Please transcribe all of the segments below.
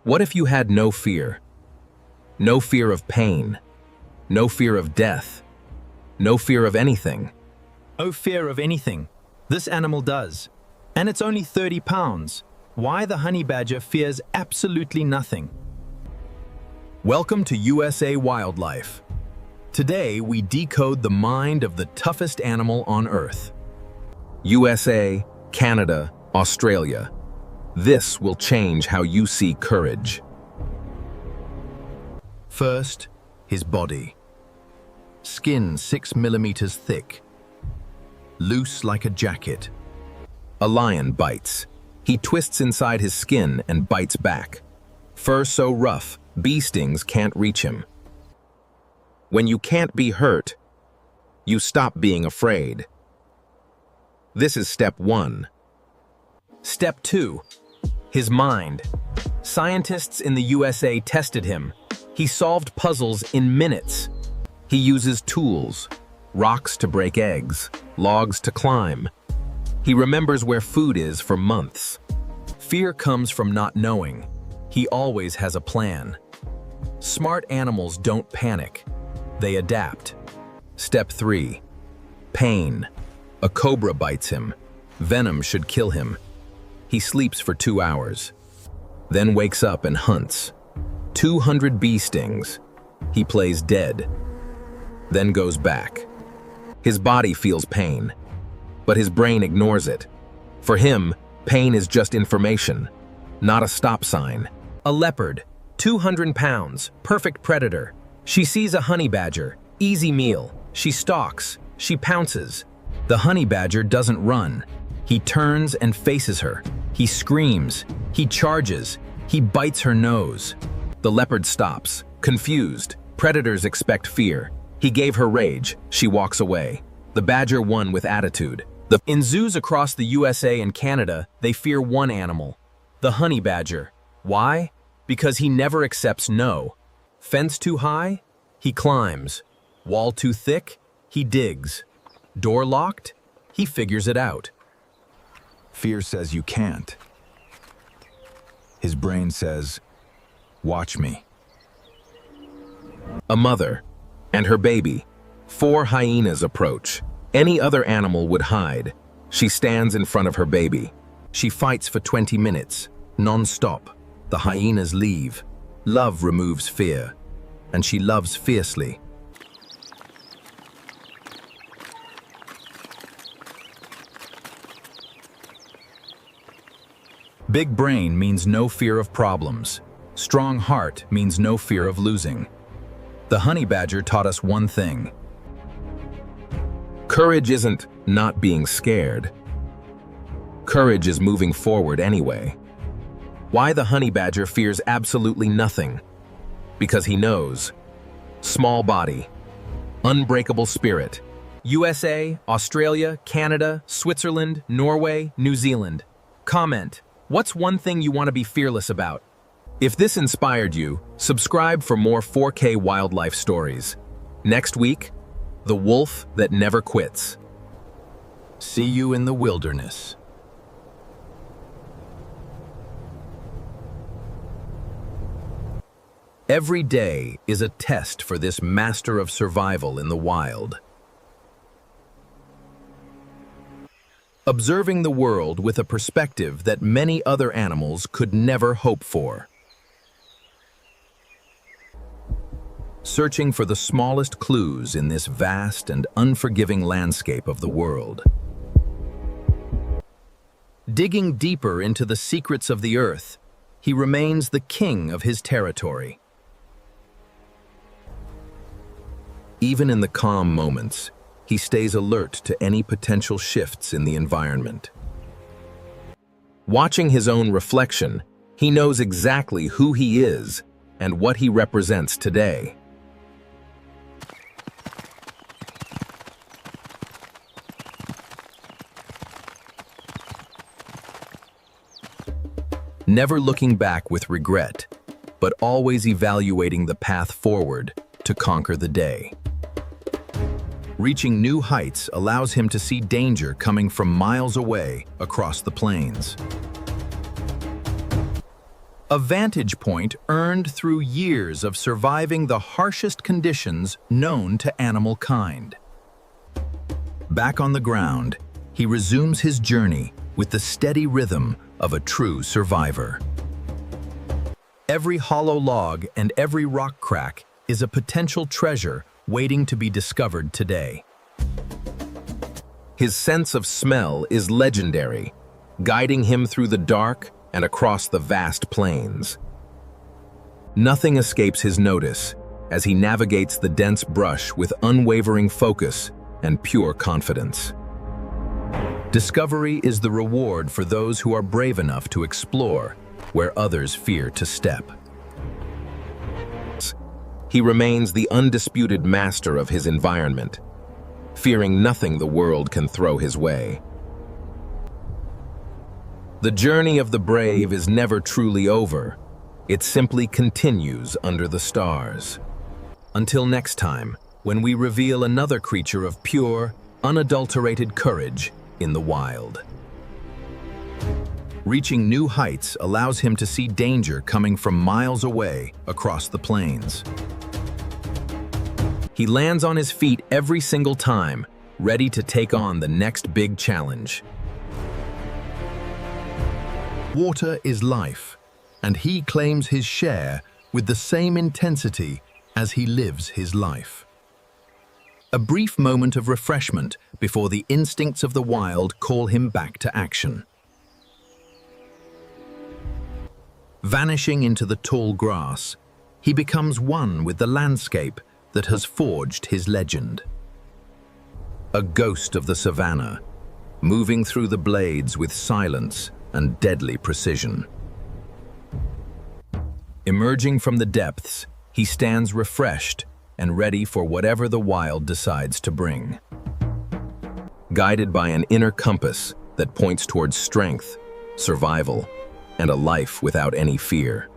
What if you had no fear? No fear of pain, no fear of death, no fear of anything. No fear of anything. This animal does. And it's only 30 pounds. Why the honey badger fears absolutely nothing. Welcome to USA Wildlife. Today we decode the mind of the toughest animal on Earth. USA, Canada, Australia. This will change how you see courage. First, his body. Skin 6 millimeters thick. Loose like a jacket. A lion bites. He twists inside his skin and bites back. Fur so rough, bee stings can't reach him. When you can't be hurt, you stop being afraid. This is step 1. Step 2. His mind. Scientists in the USA tested him. He solved puzzles in minutes. He uses tools, rocks to break eggs, logs to climb. He remembers where food is for months. Fear comes from not knowing. He always has a plan. Smart animals don't panic. They adapt. Step 3. Pain. A cobra bites him. Venom should kill him. He sleeps for 2 hours, then wakes up and hunts. 200 bee stings. He plays dead, then goes back. His body feels pain, but his brain ignores it. For him, pain is just information, not a stop sign. A leopard, 200 pounds, perfect predator. She sees a honey badger, easy meal. She stalks, she pounces. The honey badger doesn't run. He turns and faces her. He screams, he charges, he bites her nose. The leopard stops, confused. Predators expect fear. He gave her rage. She walks away. The badger won with attitude. In zoos across the USA and Canada, they fear one animal, the honey badger. Why? Because he never accepts no. Fence too high? He climbs. Wall too thick? He digs. Door locked? He figures it out. Fear says you can't. His brain says, watch me. A mother and her baby. 4 hyenas approach. Any other animal would hide. She stands in front of her baby. She fights for 20 minutes, non-stop. The hyenas leave. Love removes fear, and she loves fiercely. Big brain means no fear of problems. Strong heart means no fear of losing. The honey badger taught us one thing. Courage isn't not being scared. Courage is moving forward anyway. Why the honey badger fears absolutely nothing? Because he knows. Small body, unbreakable spirit. USA, Australia, Canada, Switzerland, Norway, New Zealand. Comment. What's one thing you want to be fearless about? If this inspired you, subscribe for more 4K wildlife stories. Next week, the wolf that never quits. See you in the wilderness. Every day is a test for this master of survival in the wild. Observing the world with a perspective that many other animals could never hope for. Searching for the smallest clues in this vast and unforgiving landscape of the world. Digging deeper into the secrets of the earth, he remains the king of his territory. Even in the calm moments, he stays alert to any potential shifts in the environment. Watching his own reflection, he knows exactly who he is and what he represents today. Never looking back with regret, but always evaluating the path forward to conquer the day. Reaching new heights allows him to see danger coming from miles away across the plains. a vantage point earned through years of surviving the harshest conditions known to animal kind. Back on the ground, he resumes his journey with the steady rhythm of a true survivor. Every hollow log and every rock crack is a potential treasure waiting to be discovered today. His sense of smell is legendary, guiding him through the dark and across the vast plains. Nothing escapes his notice as he navigates the dense brush with unwavering focus and pure confidence. Discovery is the reward for those who are brave enough to explore where others fear to step. He remains the undisputed master of his environment, fearing nothing the world can throw his way. The journey of the brave is never truly over. It simply continues under the stars. Until next time, when we reveal another creature of pure, unadulterated courage in the wild. Reaching new heights allows him to see danger coming from miles away across the plains. He lands on his feet every single time, ready to take on the next big challenge. Water is life, and he claims his share with the same intensity as he lives his life. A brief moment of refreshment before the instincts of the wild call him back to action. Vanishing into the tall grass, he becomes one with the landscape that has forged his legend. A ghost of the savannah, moving through the blades with silence and deadly precision. Emerging from the depths, he stands refreshed and ready for whatever the wild decides to bring. Guided by an inner compass that points towards strength, survival, and a life without any fear.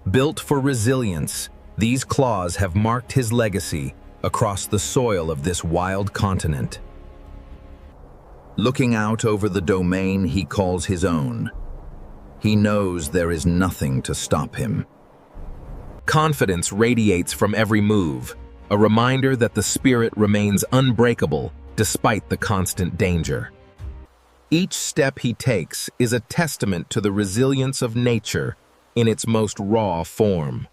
Built for resilience, these claws have marked his legacy across the soil of this wild continent. Looking out over the domain he calls his own, he knows there is nothing to stop him. Confidence radiates from every move, a reminder that the spirit remains unbreakable despite the constant danger. Each step he takes is a testament to the resilience of nature in its most raw form.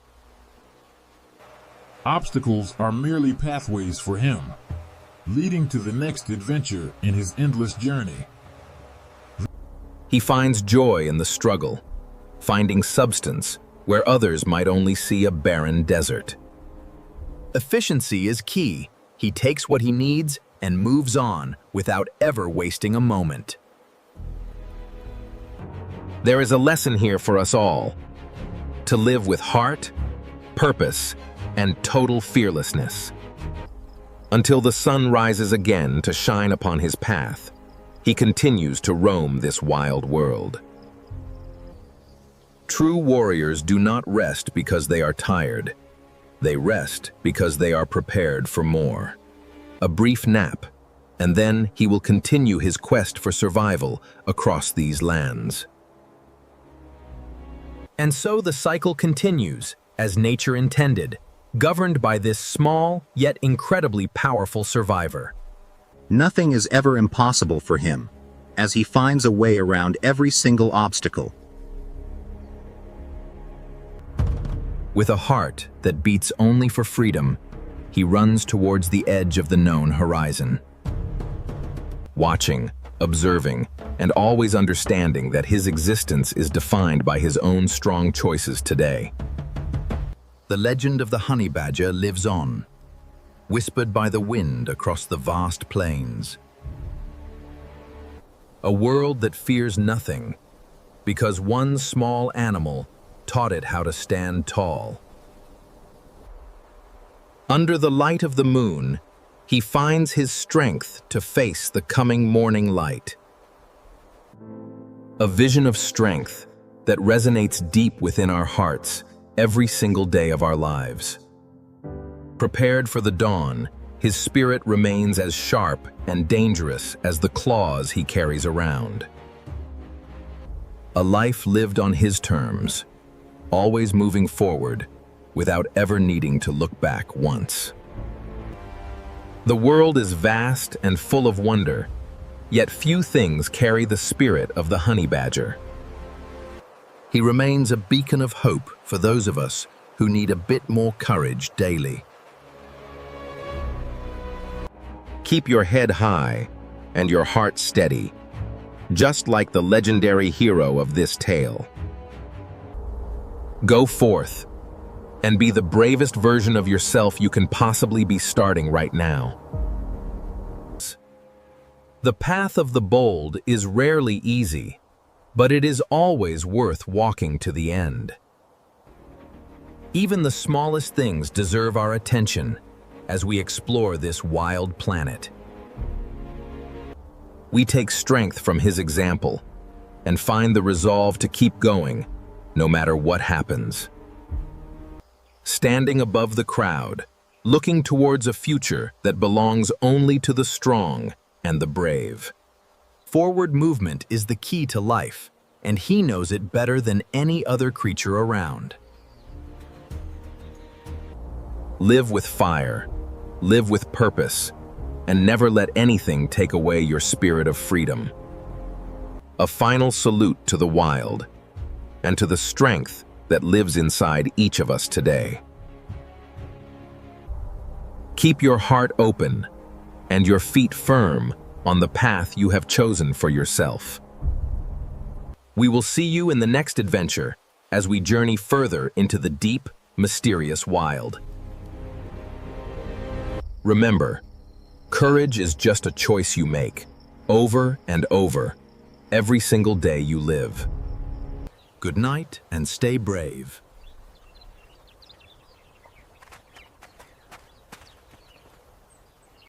Obstacles are merely pathways for him, leading to the next adventure in his endless journey. He finds joy in the struggle, finding substance where others might only see a barren desert. Efficiency is key. He takes what he needs and moves on without ever wasting a moment. There is a lesson here for us all: to live with heart, purpose, and total fearlessness. Until the sun rises again to shine upon his path, he continues to roam this wild world. True warriors do not rest because they are tired. They rest because they are prepared for more. A brief nap, and then he will continue his quest for survival across these lands. And so the cycle continues, as nature intended, governed by this small yet incredibly powerful survivor. Nothing is ever impossible for him, as he finds a way around every single obstacle. With a heart that beats only for freedom, he runs towards the edge of the known horizon. Watching, observing, and always understanding that his existence is defined by his own strong choices today. The legend of the honey badger lives on, whispered by the wind across the vast plains. A world that fears nothing, because one small animal taught it how to stand tall. Under the light of the moon, he finds his strength to face the coming morning light. A vision of strength that resonates deep within our hearts every single day of our lives. Prepared for the dawn, his spirit remains as sharp and dangerous as the claws he carries around. A life lived on his terms, always moving forward without ever needing to look back once. The world is vast and full of wonder, yet few things carry the spirit of the honey badger. He remains a beacon of hope for those of us who need a bit more courage daily. Keep your head high and your heart steady, just like the legendary hero of this tale. Go forth and be the bravest version of yourself you can possibly be starting right now. The path of the bold is rarely easy, but it is always worth walking to the end. Even the smallest things deserve our attention as we explore this wild planet. We take strength from his example and find the resolve to keep going, no matter what happens. Standing above the crowd, looking towards a future that belongs only to the strong and the brave. Forward movement is the key to life, and he knows it better than any other creature around. Live with fire, live with purpose, and never let anything take away your spirit of freedom. A final salute to the wild and to the strength that lives inside each of us today. Keep your heart open and your feet firm on the path you have chosen for yourself. We will see you in the next adventure as we journey further into the deep, mysterious wild. Remember, courage is just a choice you make, over and over, every single day you live. Good night and stay brave.